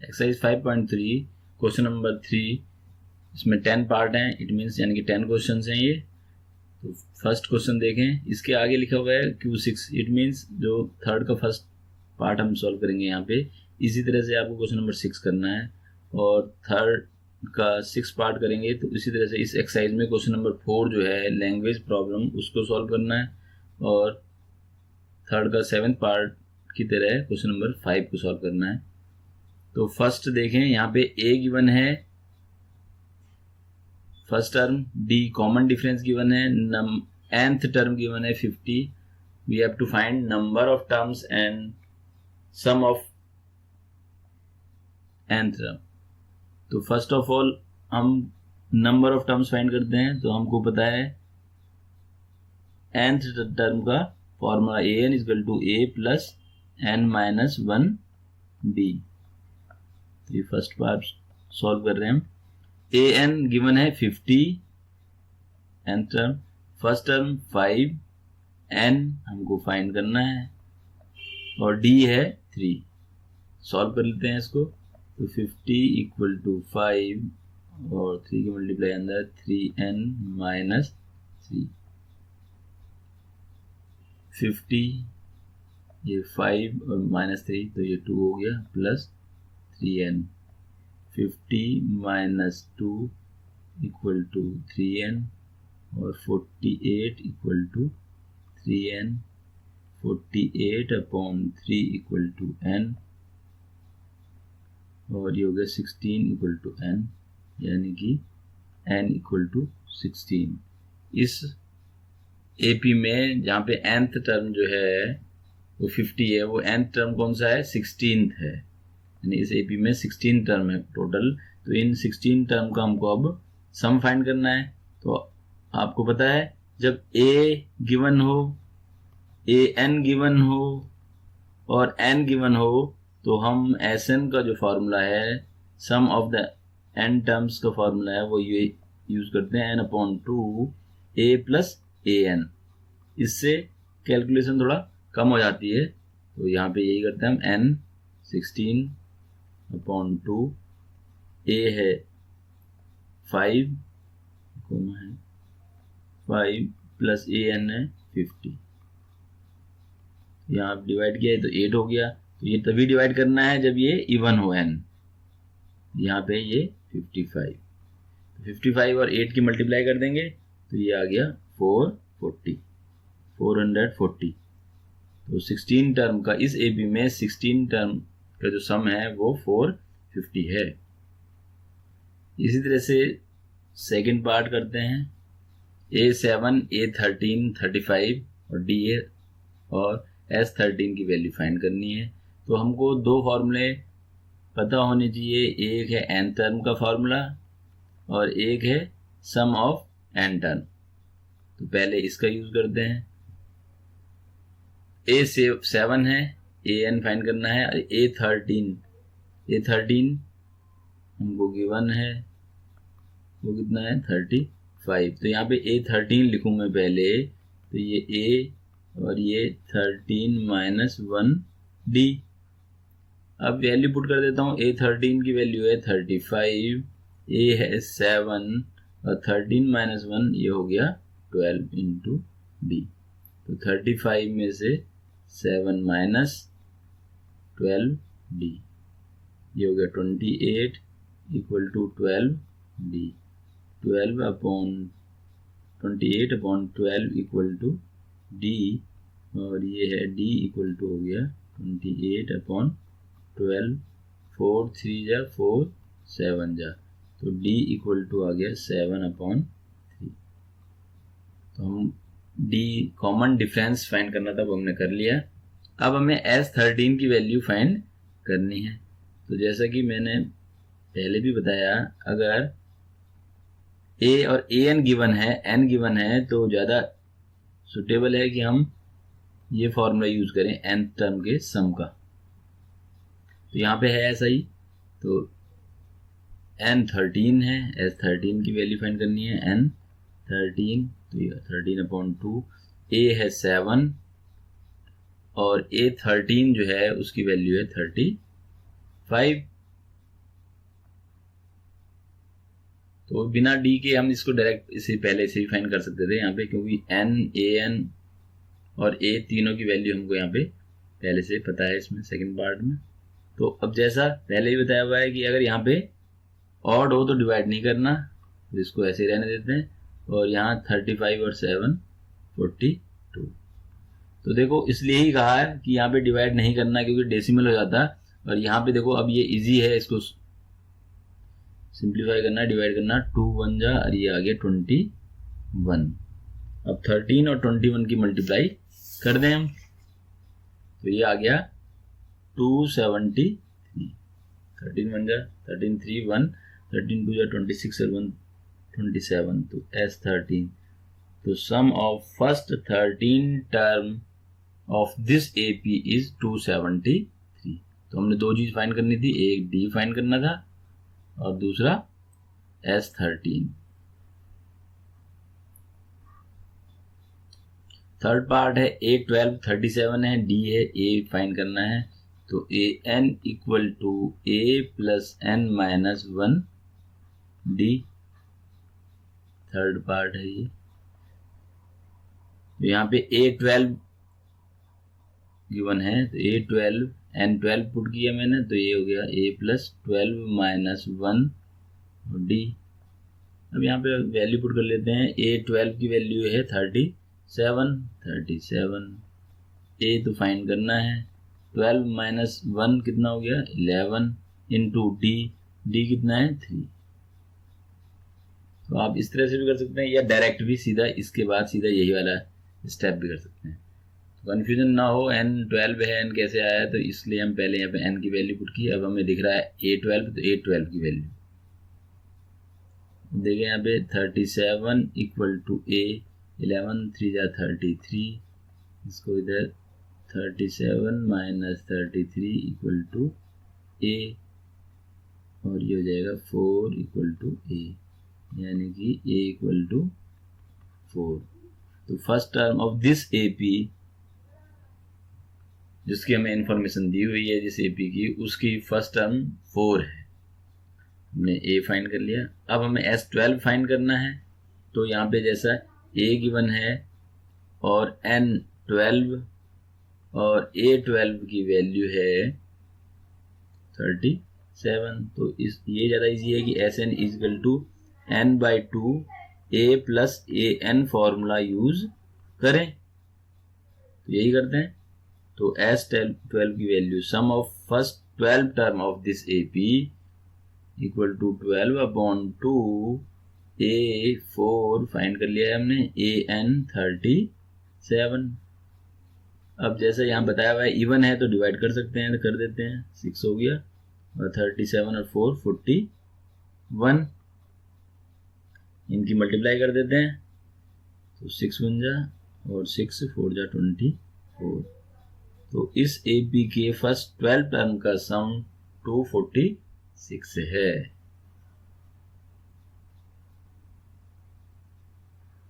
Exercise 5.3 question number 3, इसमें 10 part हैं, it means यानी कि 10 क्वेश्चन हैं ये। तो फर्स्ट क्वेश्चन देखें, इसके आगे लिखा हुआ है Q6, इट मीन्स जो थर्ड का फर्स्ट पार्ट हम सॉल्व करेंगे यहाँ पे। इसी तरह से आपको क्वेश्चन नंबर 6 करना है और थर्ड का 6 पार्ट करेंगे। तो इसी तरह से इस एक्सरसाइज में क्वेश्चन नंबर 4 जो है लैंग्वेज प्रॉब्लम, उसको सॉल्व करना है और थर्ड का 7th पार्ट की तरह क्वेश्चन नंबर 5 को सॉल्व करना है। तो फर्स्ट देखें, यहाँ पे ए गिवन है, first term, D common difference given है, nth टर्म गिवन है 50। We have to find number of terms and sum of nth term. तो फर्स्ट ऑफ ऑल हम नंबर ऑफ टर्म्स फाइंड करते हैं। तो हमको पता है nth टर्म का formula an equal to a plus n minus 1b। तो ये फर्स्ट पार्ट सॉल्व कर रहे हैं हम। an गिवन है 50 nth term, first term 5, n हमको फाइंड करना है और d है 3। सॉल्व कर लेते हैं इसको। तो 50 इक्वल टू 5 और 3 की मल्टीप्लाई अंदर 3n माइनस 3। 50 ये 5 और माइनस 3 तो ये 2 हो गया plus 3n। 50 minus 2 equal to 3n और 48 equal to 3n। 48 upon 3 equal to n और ये हो गया 16 इक्वल टू n, यानी कि n इक्वल टू 16। इस एपी में जहाँ पे nth टर्म जो है वो 50 है, वो nth टर्म कौन सा है, 16th है, यानी इस एपी में 16 टर्म है टोटल। तो इन 16 टर्म का हमको अब सम फाइंड करना है। तो आपको पता है जब a गिवन हो, an गिवन हो और n गिवन हो तो हम Sn का जो फॉर्मूला है, सम ऑफ द n टर्म्स का फॉर्मूला है, वो ये यूज करते हैं n upon 2 a plus an। इससे कैलकुलेशन थोड़ा कम हो जाती है। तो यहाँ पे यही करते हैं हम, n 16 अपॉन 2, a है 5 प्लस an है 50। यहाँ डिवाइड किया है तो 8 हो गया। तो ये तभी डिवाइड करना है जब ये इवन हो n। यहाँ पे ये 55, 55 और 8 की मल्टीप्लाई कर देंगे तो ये आ गया 440। तो 16 टर्म का इस एपी में 16 टर्म का जो सम है वो 450 है। इसी तरह से सेकंड पार्ट करते हैं। A7, A13, 35 और DA और S13 की वैल्यू फाइंड करनी है। तो हमको दो फॉर्मूले पता होने चाहिए, एक है n टर्म का फॉर्मूला और एक है सम ऑफ n टर्म। तो पहले इसका यूज करते हैं। A7 है, an फाइंड करना है, A13 हमको गिवन है, वो कितना है 35। तो यहाँ पे A13 लिखूँ मैं पहले, तो ये a और ये 13 माइनस 1d। अब वैल्यू पुट कर देता हूँ। A13 की वैल्यू है 35, a है 7 और 13 माइनस 1 ये हो गया 12 इंटू d। तो 35 में से 7 माइनस 12d, ये हो गया 28 equal to 12d। 12 upon 28 upon 12 equal to d, और ये है d इक्वल टू हो गया 28 अपॉन 12, 4 3 जा 4 7 जा, तो d इक्वल टू आ गया 7 अपॉन 3। तो हम d कॉमन डिफरेंस फाइंड करना था, वो हमने कर लिया। अब हमें S13 की वैल्यू फाइंड करनी है। तो जैसा कि मैंने पहले भी बताया, अगर a और an गिवन है, n गिवन है, तो ज़्यादा सुटेबल है कि हम ये फॉर्मूला यूज करें nth टर्म के सम का। तो यहाँ पे है ऐसा ही। तो n13 है, S13 की वैल्यू फाइंड करनी है, n13, तो ये 13 अपॉन 2, a है 7 और A13 जो है उसकी वैल्यू है 35। तो बिना डी के हम इसको डायरेक्ट इसे पहले से ही फाइंड कर सकते थे यहाँ पे, क्योंकि एन, ए एन और ए तीनों की वैल्यू हमको यहाँ पे पहले से पता है इसमें सेकंड पार्ट में। तो अब जैसा पहले ही बताया हुआ है कि अगर यहाँ पे ऑड हो तो डिवाइड नहीं करना, तो इसको ऐसे ही रहने देते हैं। और यहाँ 35 और 7 42। तो देखो इसलिए ही कहा है कि यहाँ पे डिवाइड नहीं करना, क्योंकि डेसिमल हो जाता है। और यहाँ पे देखो अब ये इजी है, इसको सिंप्लीफाई करना, डिवाइड करना, 2 1 जा और ये आ गया 21। अब 13 और 21 की मल्टीप्लाई कर दें हम, तो ये आ गया 273। 13 1 जा 13 3 1, 13 2 जा 26 और 1 27, तो S13। तो sum of first 13 term of this AP is 273। तो हमने दो चीज फाइंड करनी थी, एक D फाइंड करना था और दूसरा S13। थर्ड पार्ट है A 12 37 है, D है, A फाइंड करना है। तो AN equal to A plus N minus 1 D, third part है ये। तो यहाँ पे A12 गिवन है, तो A12 N12 पुट किया मैंने, तो ये हो गया A प्लस 12 माइनस 1 D। अब यहाँ पे वैल्यू पुट कर लेते हैं। A12 की वैल्यू है 37, A तो फाइंड करना है। 12 माइनस 1 कितना हो गया 11 इंटू D कितना है 3। तो आप इस तरह से भी कर सकते हैं या डायरेक्ट भी सीधा इसके बाद सीधा यही वाला स्टेप भी कर सकते हैं। तो कन्फ्यूजन ना हो, N12 है, N कैसे आया, तो इसलिए हम पहले यहाँ पे N की वैल्यू पुट की। अब हमें दिख रहा है A12, तो A12 की वैल्यू देखिए यहाँ पे 37 इक्वल टू A, 11 3 जा 33, इसको इधर 37 माइनस 33 इक्वल टू A, और ये हो जाएगा 4 इक्वल टू A, यानी कि A इक्वल टू 4। तो first term of this AP, जिसकी हमें इंफॉर्मेशन दी हुई है जिस AP की, उसकी फर्स्ट टर्म 4 है। हमने A फाइंड कर लिया। अब हमें S12 फाइंड करना है। तो यहाँ पे जैसा A गिवन है और N12 और A12 की वैल्यू है 37, तो ये ज़्यादा इजी है कि SN equal to N/2 A plus AN formula use करें, तो यही करते हैं। तो S12 की value sum of first 12 term of this AP equal to 12/2 A4 find कर लिया है हमने, AN 37। अब जैसे यहाँ बताया हुआ है इवन है तो डिवाइड कर सकते हैं, तो कर देते हैं, 6 हो गया, और 37 और 4 41, इनकी मल्टीप्लाई कर देते हैं, तो 6 1 जा और 6 4 जा 24। तो इस AP के फर्स्ट 12 टर्म का सम 246 है।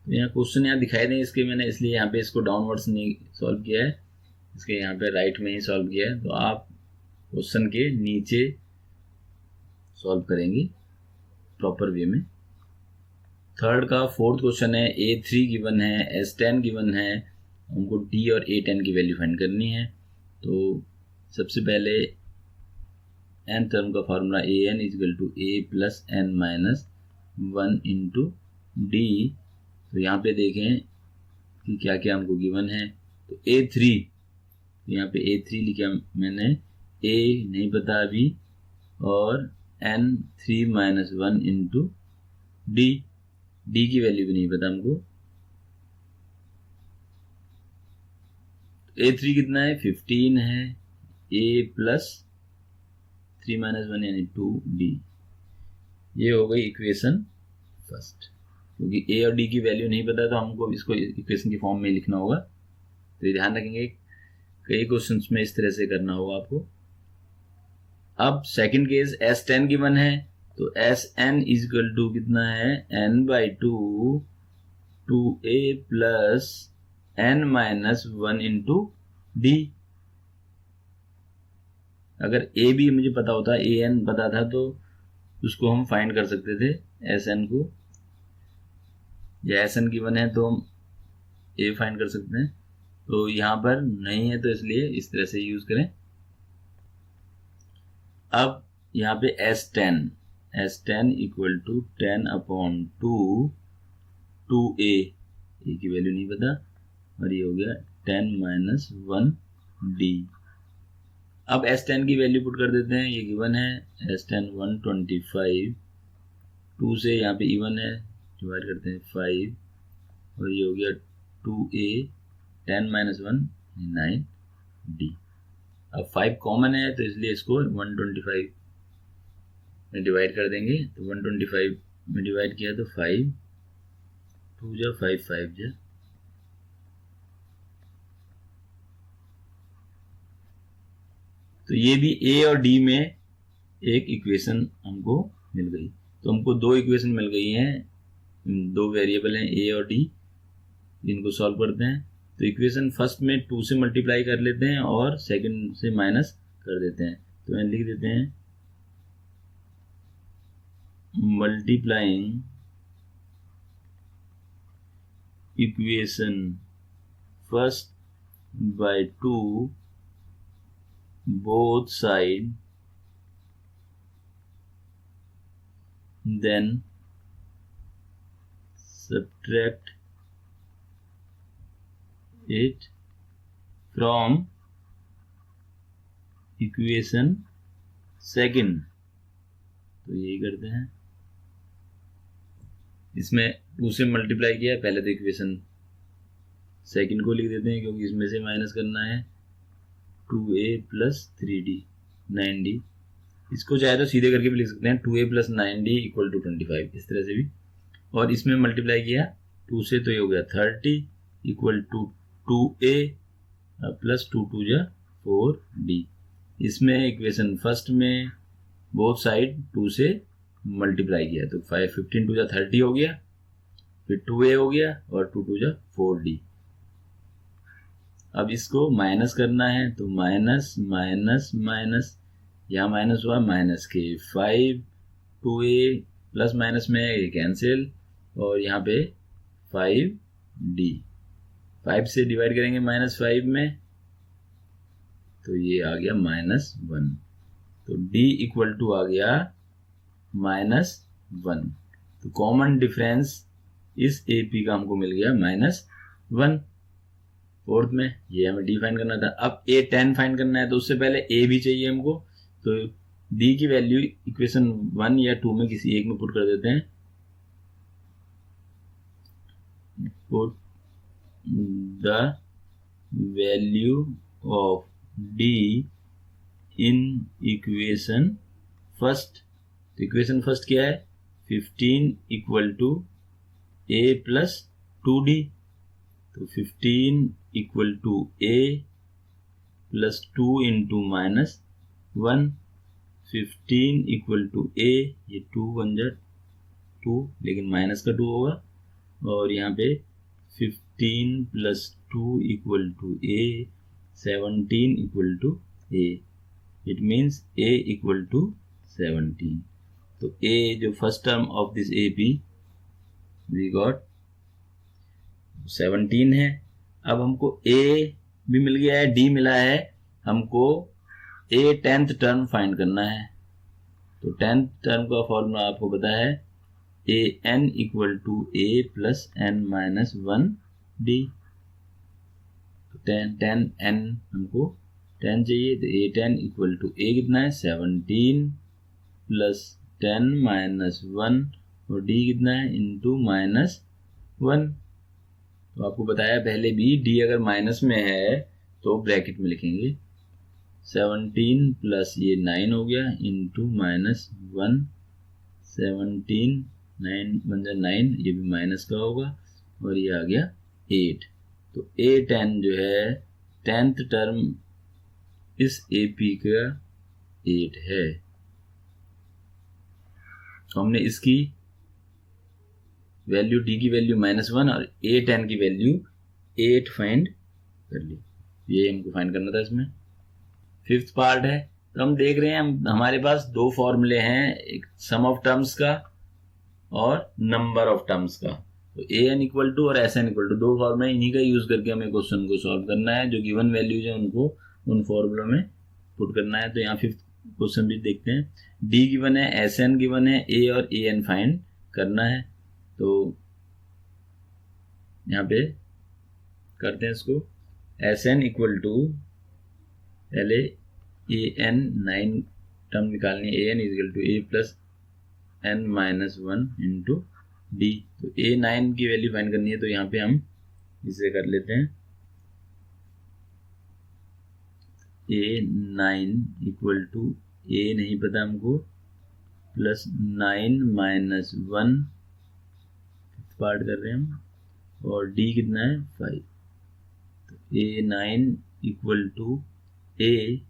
तो यहाँ क्वेश्चन यहाँ दिखाई दें इसके, मैंने इसलिए यहाँ पे इसको डाउनवर्ड्स नहीं सॉल्व किया है, इसके यहाँ पे राइट में ही सॉल्व किया है। तो आप क्वेश्चन के नीचे सॉल्व करेंगे प्रॉपर वे में। थर्ड का फोर्थ क्वेश्चन है, A3 गिवन है, S10 गिवन है, हमको D और A10 की वैल्यू फाइंड करनी है। तो सबसे पहले n टर्म का formula AN equal to A plus N minus 1 into D। तो यहाँ पे देखें कि क्या क्या हमको गिवन है। तो A3, तो यहाँ पे A3 लिखा मैंने, A नहीं पता अभी, और N 3 माइनस 1 इंटू D की वैल्यू भी नहीं पता हमको। A3 कितना है 15 है, A प्लस 3 माइनस 1 यानी 2D। ये हो गई इक्वेशन फर्स्ट। क्योंकि A और D की वैल्यू नहीं पता तो हमको इसको इक्वेशन की फॉर्म में लिखना होगा। तो ये ध्यान रखेंगे, कई क्वेश्चंस में इस तरह से करना होगा आपको। अब सेकंड केस S10 गिवन है, तो SN इजकल टू कितना है N/2 2A plus N minus 1 into D। अगर A भी मुझे पता होता, AN पता था, तो उसको हम फाइंड कर सकते थे एस एन को, या एस एन गिवन है तो हम ए फाइंड कर सकते हैं। तो यहाँ पर नहीं है तो इसलिए इस तरह से यूज करें। अब यहाँ पे S10 इक्वल टू 10/2 2a, ए की वैल्यू नहीं पता, और ये हो गया 10 - 1d। अब S10 की वैल्यू पुट कर देते हैं, ये गिवन है S10 125, 2 से यहाँ पे इवन है, डिवाइड करते हैं 5, और ये हो गया 2a 10 - 1 9d। अब 5 कॉमन है तो इसलिए इसको 125 में डिवाइड कर देंगे। तो 125 में डिवाइड किया तो 5 2 जा 5 5 जा, तो ये भी ए और डी में एक इक्वेशन हमको मिल गई। तो हमको दो इक्वेशन मिल गई हैं, दो वेरिएबल हैं ए और डी, इनको सॉल्व करते हैं। तो इक्वेशन फर्स्ट में 2 से मल्टीप्लाई कर लेते हैं और सेकंड से माइनस कर देते हैं। तो मैं लिख देते हैं multiplying equation first by 2 both side, then subtract it from equation second। तो यही करते हैं, इसमें 2 से मल्टीप्लाई किया है, पहले तो इक्वेशन सेकंड को लिख देते हैं क्योंकि इसमें से माइनस करना है। 2a + 3d 9d, इसको चाहे तो सीधे करके भी लिख सकते हैं 2a + 9d = 25, इस तरह से भी। और इसमें मल्टीप्लाई किया 2 से तो ये हो गया 30 = 2a + 2 2 जा 4d। इसमें इक्वेशन फर्स्ट में बोथ साइड 2 से मल्टीप्लाई किया तो 15 2 जा 30 हो गया, फिर 2a हो गया और 2 2 जा 4d। अब इसको माइनस करना है तो माइनस माइनस माइनस, यहाँ माइनस हुआ माइनस के 5, 2a प्लस माइनस में ये कैंसिल, और यहाँ पे 5d, 5 से डिवाइड करेंगे -5 में तो ये आ गया -1, तो d = आ गया -1। तो कॉमन डिफरेंस इस AP का हमको मिल गया -1। फोर्थ में ये हमें डी फाइंड करना था। अब A10 फाइंड करना है तो उससे पहले A भी चाहिए हमको, तो D की वैल्यू इक्वेशन 1 या 2 में किसी एक में पुट कर देते हैं। Put the value of D in equation first. तो इक्वेशन फर्स्ट क्या है, 15 = A + 2D, तो 15 = a + 2 × -1, 15 = a, ये 2 बन जाए 2, लेकिन माइनस का 2 होगा, और यहाँ पे 15 + 2 = a, 17 = a, it means a = 17। तो a जो first term of this AP we got 17 है। अब हमको A भी मिल गया है, D मिला है, हमको A 10th टर्म फाइंड करना है। तो 10th टर्म का फॉर्मूला आपको पता है, AN = A + n - 1d। तो 10 n हमको 10 चाहिए, तो A10 = A कितना है 17 + 10 - 1, और D कितना है × -1। तो आपको बताया पहले भी, D अगर माइनस में है तो ब्रैकेट में लिखेंगे, 17 + ये 9 हो गया × -1, 17 9 बन जाए 9, ये भी माइनस का होगा, और ये आ गया 8। तो A10 जो है 10th टर्म इस AP का 8 है। तो हमने इसकी वैल्यू D की वैल्यू -1 और A10 की वैल्यू 8 फाइंड कर ली। ये हमको फाइंड करना था। इसमें 5th पार्ट है, तो हम देख रहे हैं हमारे पास दो फॉर्मूले हैं, एक सम ऑफ टर्म्स का और नंबर ऑफ टर्म्स का। तो ए एन इक्वल टू और एस एन इक्वल टू दो फॉर्मूले, इन्हीं का यूज करके हमें क्वेश्चन को सॉल्व करना है। जो गिवन वैल्यूज है उनको उन फॉर्मूलों में पुट करना है। तो यहाँ फिफ्थ क्वेश्चन भी देखते हैं। डी गिवन है, एस एन गिवन है, ए और ए एन फाइंड करना है। तो यहाँ पे करते हैं इसको। एस एन इक्वल टू पहले ए एन 9 टर्म निकालनी है, A N equal to A plus N minus 1 into D. तो ए 9 की वैल्यू फाइंड करनी है, तो यहाँ पे हम इसे कर लेते हैं। ए 9 इक्वल टू ए नहीं पता हमको, प्लस 9 माइनस 1 पार्ट कर रहे हैं हम, और डी कितना है 5। तो A 9 equal to A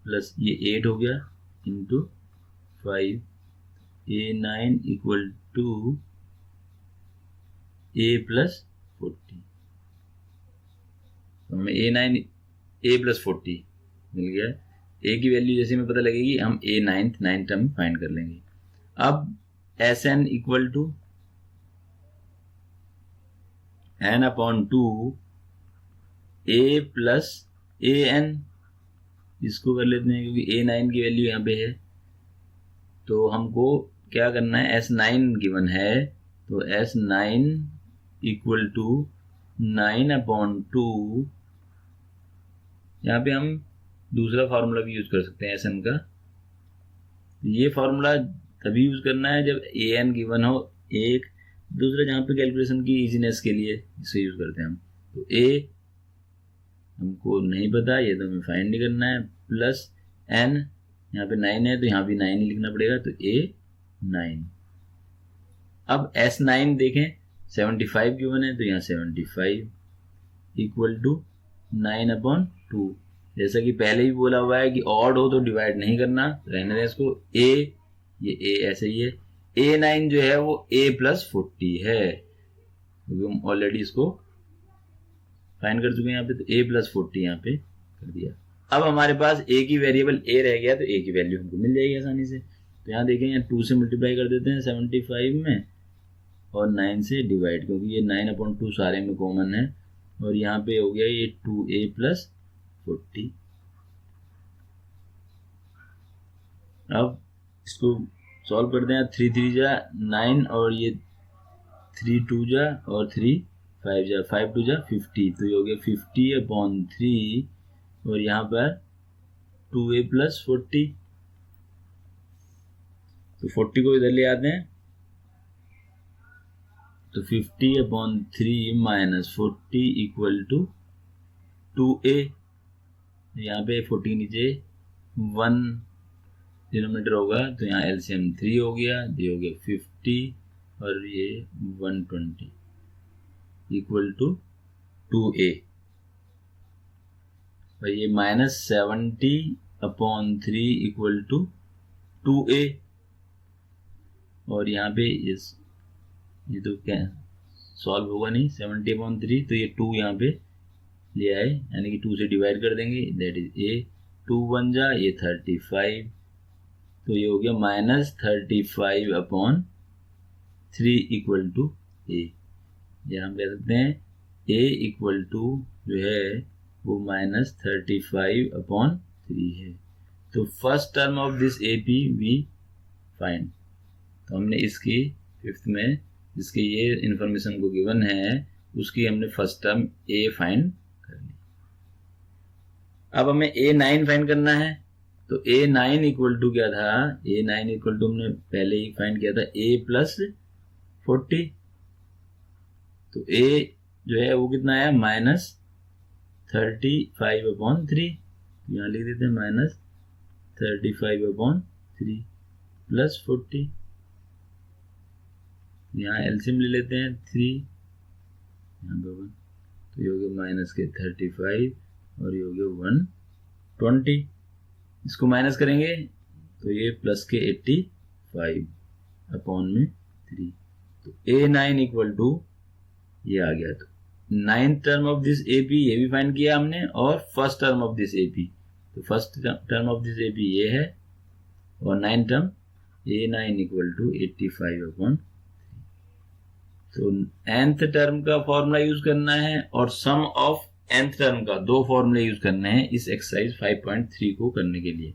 plus ये 8 हो गया into 5। A 9 equal to A plus 40। तो हमें ए 9 ए प्लस 40 मिल गया। ए की वैल्यू जैसे हमें पता लगेगी हम ए 9 टर्म फाइंड कर लेंगे। अब S N equal to N upon 2 A plus A N, इसको कर लेते हैं क्योंकि ए 9 की वैल्यू यहाँ पे है। तो हमको क्या करना है, एस 9 गिवन है, तो एस 9 इक्वल टू 9 अपॉन 2। यहाँ पे हम दूसरा फार्मूला भी यूज कर सकते हैं एस एन का। ये फार्मूला तभी यूज करना है जब ए एन गिवन हो एक। दूसरा जहाँ पे कैलकुलेशन की इजीनेस के लिए इसे यूज करते हैं हम। तो ए हमको नहीं पता, ये तो हमें फाइंड नहीं करना है, प्लस एन यहाँ पे 9 है तो यहाँ भी 9 ही लिखना पड़ेगा। तो ए 9। अब एस 9 देखें 75 गिवन है, तो यहाँ 75 इक्वल टू 9 अपॉन 2। जैसा कि पहले ही बोला हुआ है कि ऑड हो तो डिवाइड नहीं करना, रहने दें इसको। ए, ये ए ऐसे ही है। ए 9 जो है वो ए प्लस 40 है, क्योंकि हम ऑलरेडी इसको फाइंड कर चुके हैं यहाँ पे। तो ए प्लस 40 यहाँ पे कर दिया। अब हमारे पास ए की वेरिएबल ए रह गया, तो ए की वैल्यू हमको मिल जाएगी आसानी से। तो यहाँ देखें, यहाँ 2 से मल्टीप्लाई कर देते हैं 75 में, और 9 से डिवाइड, क्योंकि ये 9 अपॉन 2 सारे में कॉमन है। और यहाँ पे हो गया ये 2a प्लस 40। अब इसको सॉल्व करते हैं। 3 3 जा 9, और ये 3 2 जा और 3 5 जा, 5 2 जा 50। तो ये हो गया 50 अपॉन 3, और यहाँ पर 2a प्लस 40। तो 40 को इधर ले आते हैं, तो 50 upon 3 minus 40 equal to 2a। यहाँ पे 40 नीचे 1 डिनोमिनेटर होगा, तो यहाँ एलसीएम 3 हो गया, ये हो गया 50 और ये 120 इक्वल टू 2a। और ये minus 70 upon 3 equal to 2a। और यहाँ पे ये तो क्या सॉल्व होगा नहीं, 70 अपॉन 3, तो ये 2 यहाँ पे ले आए, यानी कि 2 से डिवाइड कर देंगे, दैट इज ए। 2 1 जा ये 35, तो ये हो गया माइनस 35 अपॉन 3 इक्वल टू ए। या हम कह सकते हैं ए इक्वल टू जो है वो माइनस 35 अपॉन 3 है। तो first term of this A P V find. तो हमने इसकी फिफ्थ में जिसके ये इंफॉर्मेशन को गिवन है, उसकी हमने फर्स्ट टर्म ए फाइंड कर ली। अब हमें ए 9 फाइंड करना है। तो ए 9 इक्वल टू क्या था, ए 9 इक्वल टू हमने पहले ही फाइंड किया था ए प्लस 40। तो ए जो है वो कितना है, माइनस 35 अपॉन 3। यहाँ लिख देते हैं माइनस 35 अपॉन 3 प्लस 40। यहाँ एलसीएम ले लेते हैं 3, यहाँ पे 1, तो ये हो गया माइनस के 35 और ये हो गया 120। इसको माइनस करेंगे तो ये प्लस के 85 अपॉन में 3। तो A9 इक्वल टू ये आ गया। तो 9th term of this AP ये भी फाइंड किया हमने, और first term of this AP तो first term of this A B ये है, और 9 टर्म A9 इक्वल टू 85/3। तो nth टर्म का फॉर्मूला यूज करना है और सम ऑफ nth टर्म का, दो फॉर्मूले यूज करने हैं इस एक्सरसाइज 5.3 को करने के लिए।